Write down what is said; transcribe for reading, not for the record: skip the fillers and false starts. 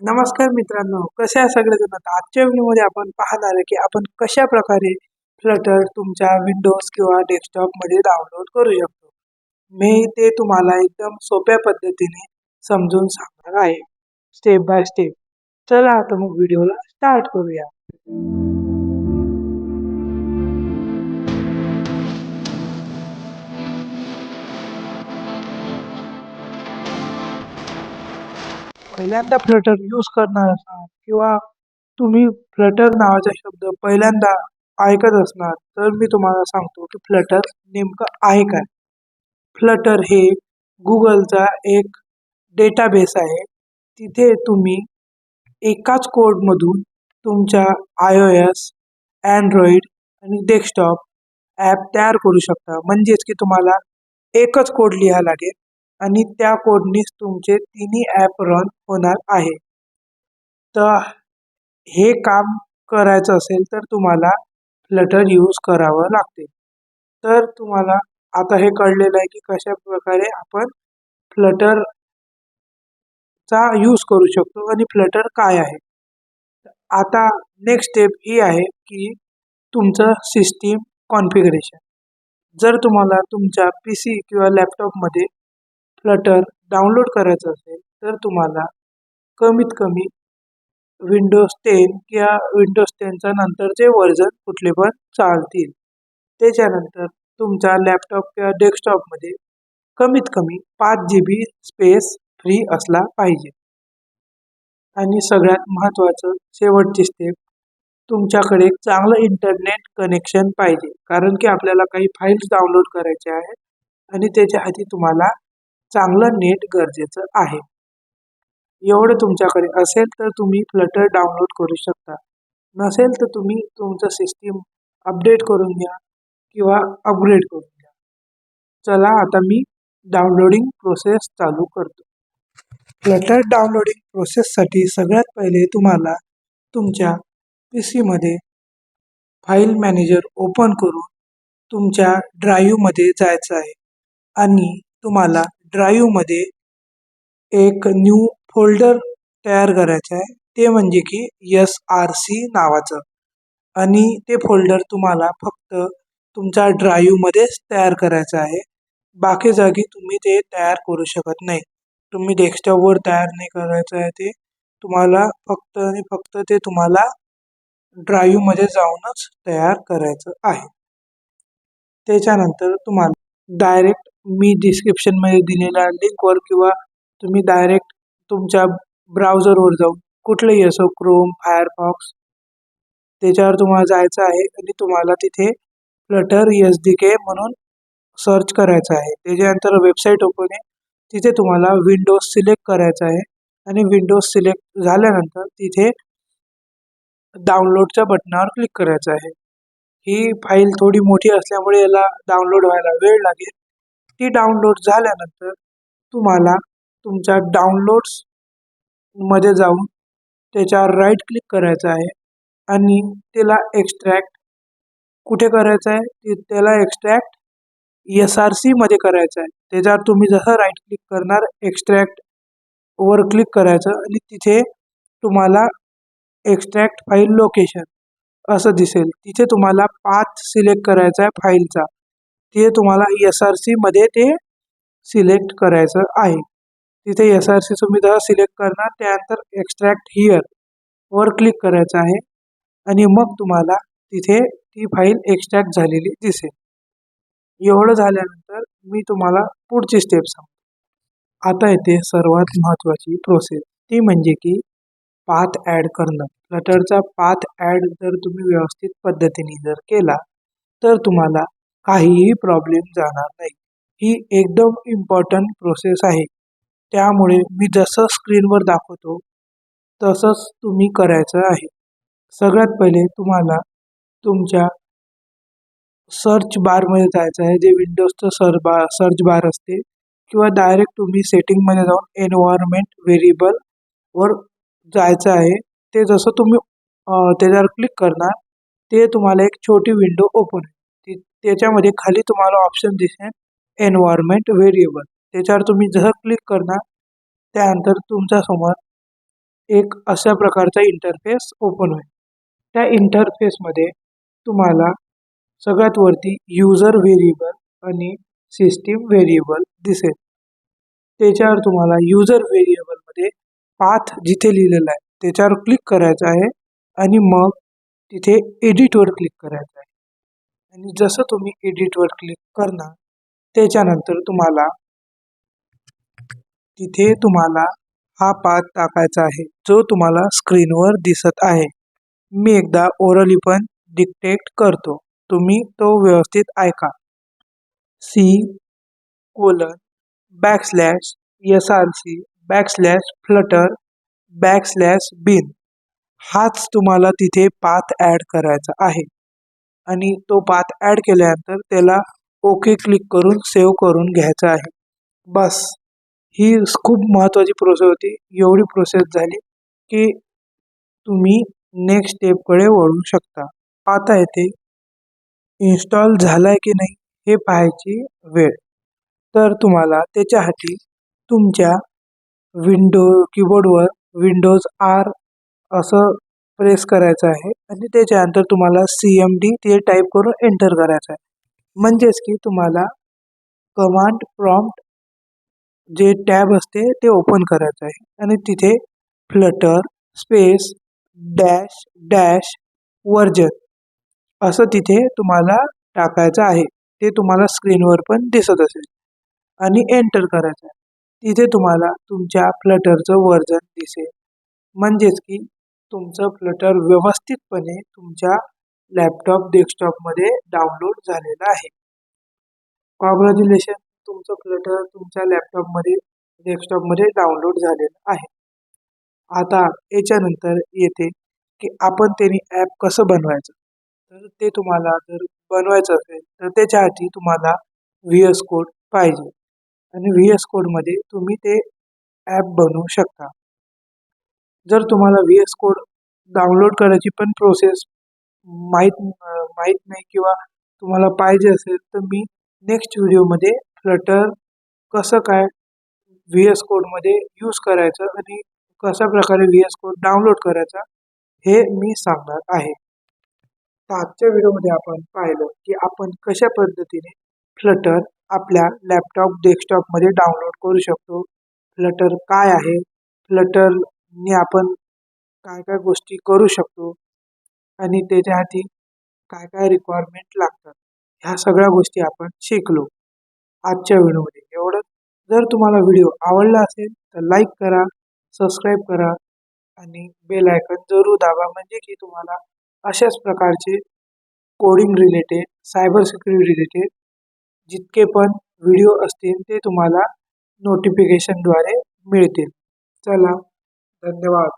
नमस्कार मित्रांनो, कसे आहे सगळेजण? आता आजच्या व्हिडिओमध्ये आपण पाहणार आहे की आपण कशा प्रकारे फ्लटर तुमच्या विंडोज किंवा डेस्कटॉपमध्ये डाउनलोड करू शकतो. मी ते तुम्हाला एकदम सोप्या पद्धतीने समजून सांगणार आहे, स्टेप बाय स्टेप. चला आता मग व्हिडिओला स्टार्ट करूया. पहिल्यांदा फ्लटर यूज करणार असाल किंवा तुम्ही फ्लटर नावाचा शब्द पहिल्यांदा ऐकत असणार, तर मी तुम्हाला सांगतो की फ्लटर नेमकं आहे काय. फ्लटर हे गुगलचा एक डेटाबेस आहे. तिथे तुम्ही एकाच कोडमधून तुमच्या iOS, Android आणि डेस्कटॉप ॲप तयार करू शकता. म्हणजेच की तुम्हाला एकच कोड लिहायला लागेल आणि त्या कोडनीच तुमचे तिन्ही ॲप रन होणार आहे. तर हे काम करायचं असेल तर तुम्हाला फ्लटर यूज करावं लागते. तर तुम्हाला आता हे कळलेलं आहे की कशा प्रकारे आपण फ्लटरचा यूज करू शकतो आणि फ्लटर काय आहे. आता नेक्स्ट स्टेप ही आहे की तुमचं सिस्टीम कॉन्फिगरेशन. जर तुम्हाला तुमच्या PC किंवा लॅपटॉपमध्ये फ्लटर डाउनलोड करायचं असेल तर तुम्हाला कमीत कमी विंडोज 10 किंवा विंडोज 10च्या नंतरचे व्हर्जन कुठले पण चालतील. त्याच्यानंतर तुमच्या लॅपटॉप किंवा डेस्कटॉपमध्ये कमीत कमी 5 GB स्पेस फ्री असला पाहिजे. आणि सगळ्यात महत्त्वाचं शेवटची स्टेप, तुमच्याकडे एक चांगलं इंटरनेट कनेक्शन पाहिजे. कारण की आपल्याला काही फाईल्स डाउनलोड करायचे आहेत आणि त्याच्यासाठी तुम्हाला चांगलं नेट गरजेचं आहे. एवढं तुमच्याकडे असेल तर तुम्ही फ्लटर डाउनलोड करू शकता. नसेल तर तुम्ही तुमचं सिस्टीम अपडेट करून घ्या किंवा अपग्रेड करून घ्या. चला आता मी डाउनलोडिंग प्रोसेस चालू करतो. फ्लटर डाउनलोडिंग प्रोसेससाठी सगळ्यात पहिले तुम्हाला तुमच्या PCमध्ये फाईल मॅनेजर ओपन करून तुमच्या ड्राईव्हमध्ये जायचं आहे आणि तुम्हाला ड्राईव्हमध्ये एक न्यू फोल्डर तयार करायचं आहे. ते म्हणजे की SRC नावाचं. आणि ते फोल्डर तुम्हाला फक्त तुमच्या ड्राईव्हमध्येच तयार करायचं आहे. बाकी जागी तुम्ही ते तयार करू शकत नाही. तुम्ही डेस्कटॉपवर तयार नाही करायचं आहे ते. तुम्हाला फक्त आणि फक्त ते तुम्हाला ड्राईव्हमध्ये जाऊनच तयार करायचं आहे. त्याच्यानंतर तुम्हाला डायरेक्ट मी डिस्क्रिप्शनमध्ये दिलेल्या लिंकवर किंवा तुम्ही डायरेक्ट तुमच्या ब्राउझरवर जाऊन कुठलंही असो, क्रोम, फायरफॉक्स, त्याच्यावर तुम्हाला जायचं आहे आणि तुम्हाला तिथे फ्लटर SDK म्हणून सर्च करायचं आहे. त्याच्यानंतर वेबसाईट ओपन आहे. तिथे तुम्हाला विंडोज सिलेक्ट करायचं आहे आणि विंडोज सिलेक्ट झाल्यानंतर तिथे डाउनलोडच्या बटनावर क्लिक करायचं आहे. ही फाईल थोडी मोठी असल्यामुळे याला डाउनलोड व्हायला वेळ लागेल. ती डाउनलोड झाल्यानंतर तुम्हाला तुमच्या डाउनलोड्समध्ये जाऊन त्याच्यावर राईट क्लिक करायचं आहे आणि त्याला एक्स्ट्रॅक्ट कुठे करायचं आहे, त्याला एक्स्ट्रॅक्ट SRCमध्ये करायचं आहे. त्याच्यावर तुम्ही जसं राईट क्लिक करणार एक्स्ट्रॅक्ट वर क्लिक करायचं आणि तिथे तुम्हाला एक्स्ट्रॅक्ट फाईल लोकेशन असं दिसेल. तिथे तुम्हाला पाथ सिलेक्ट करायचा आहे फाईलचा. ते तुम्हाला SRCमध्ये ते सिलेक्ट करायचं आहे. तिथे SRC तुम्ही जर सिलेक्ट करणार त्यानंतर एक्स्ट्रॅक्ट हिअर वर क्लिक करायचं आहे आणि मग तुम्हाला तिथे ती फाईल एक्स्ट्रॅक्ट झालेली दिसेल. एवढं झाल्यानंतर मी तुम्हाला पुढची स्टेप सांगतो. आता येते सर्वात महत्त्वाची प्रोसेस, ती म्हणजे की पाथ ॲड करणं. फ्लटरचा पाथ ॲड जर तुम्ही व्यवस्थित पद्धतीने जर केला तर तुम्हाला काहीही प्रॉब्लेम जाणार नाही. ही एकदम इम्पॉर्टंट प्रोसेस आहे. त्यामुळे मी जसं स्क्रीनवर दाखवतो तसंच तुम्ही करायचं आहे. सगळ्यात पहिले तुम्हाला तुमच्या सर्च बारमध्ये जायचं आहे, जे विंडोजचं सर्च बार असते, किंवा डायरेक्ट तुम्ही सेटिंगमध्ये जाऊन एन्व्हायरमेंट व्हेरिएबलवर जायचं आहे. ते जसं तुम्ही त्याच्यावर क्लिक करणार ते तुम्हाला एक छोटी विंडो ओपन होईल. त्याच्यामध्ये खाली तुम्हाला ऑप्शन दिसेल एन्व्हायरमेंट व्हेरिएबल. त्याच्यावर तुम्ही जसं क्लिक करणार त्यानंतर तुमच्यासमोर एक अशा प्रकारचा इंटरफेस ओपन होईल. त्या इंटरफेसमध्ये तुम्हाला सगळ्यात वरती युजर व्हेरिएबल आणि सिस्टीम व्हेरिएबल दिसेल. त्याच्यावर तुम्हाला युजर व्हेरिएबलमध्ये पाथ जिथे लिहिलेला आहे त्याच्यावर क्लिक करायचं आहे आणि मग तिथे एडिटवर क्लिक करायचं आहे. आणि जसं तुम्ही एडिटवर क्लिक करणार त्याच्यानंतर तुम्हाला हा पाथ टाकायचा आहे जो तुम्हाला स्क्रीनवर दिसत आहे. मी एकदा ओरली पण डिक्टेट करतो, तुम्ही तो व्यवस्थित ऐका. C:\/src\flutter\bin हाच तुम्हाला तिथे पाथ ॲड करायचा आहे. आणि तो पाथ ॲड केल्यानंतर त्याला ओके क्लिक करून सेव्ह करून घ्यायचं आहे. बस ही खूप महत्त्वाची प्रोसेस होती. एवढी प्रोसेस झाली की तुम्ही नेक्स्ट स्टेपकडे वळू शकता. आता येथे इन्स्टॉल झालाय की नाही हे पाहायची वेळ. तर तुम्हाला त्याच्यासाठी तुमच्या कीबोर्डवर विंडोज R असं प्रेस करायचं आहे आणि त्याच्यानंतर तुम्हाला CMD ते टाईप करून एंटर करायचं आहे. म्हणजेच की तुम्हाला कमांड प्रॉम्प्ट जे टॅब असते ते ओपन करायचं आहे आणि तिथे Flutter space dash dash version असं तिथे तुम्हाला टाकायचं आहे. ते तुम्हाला स्क्रीनवर पण दिसत असेल आणि एंटर करायचं आहे. तिथे तुम्हाला तुमच्या फ्लटरचं वर्जन दिसेल. म्हणजेच की तुमचं फ्लटर व्यवस्थितपणे तुमच्या लॅपटॉप डेस्कटॉपमध्ये डाउनलोड झालेलं आहे. कॉंग्रॅच्युलेशन, तुमचं फ्लटर तुमच्या लॅपटॉपमध्ये डेस्कटॉपमध्ये डाउनलोड झालेलं आहे. आता याच्यानंतर येते की आपण त्यांनी ॲप कसं बनवायचं. तर ते तुम्हाला जर बनवायचं असेल तर त्याच्यासाठी तुम्हाला VS कोड पाहिजे आणि VS कोडमध्ये तुम्ही ते ॲप बनवू शकता. जर तुम्हाला VS कोड डाउनलोड करायची पण प्रोसेस माहीत नाही किंवा तुम्हाला पाहिजे असेल तर मी नेक्स्ट व्हिडिओमध्ये फ्लटर कसं काय VS कोडमध्ये यूज करायचं आणि कशा प्रकारे VS कोड डाउनलोड करायचा हे मी सांगणार आहे. तर आजच्या व्हिडिओमध्ये आपण पाहिलं की आपण कशा पद्धतीने फ्लटर आपल्या लॅपटॉप डेस्कटॉपमध्ये डाउनलोड करू शकतो. फ्लटर काय आहे, फ्लटरने आपण काय काय गोष्टी करू शकतो आणि त्याच्यासाठी काय काय रिक्वायरमेंट लागतात ह्या सगळ्या गोष्टी आपण शिकलो आजच्या व्हिडिओमध्ये. एवढं. जर तुम्हाला व्हिडिओ आवडला असेल तर लाईक करा, सबस्क्राईब करा आणि बेल आयकॉन जरूर दाबा. म्हणजे की तुम्हाला अशाच प्रकारचे coding related, cyber security related जितके पण व्हिडिओ असतील ते तुम्हाला नोटिफिकेशनद्वारे मिळतील. चला, धन्यवाद.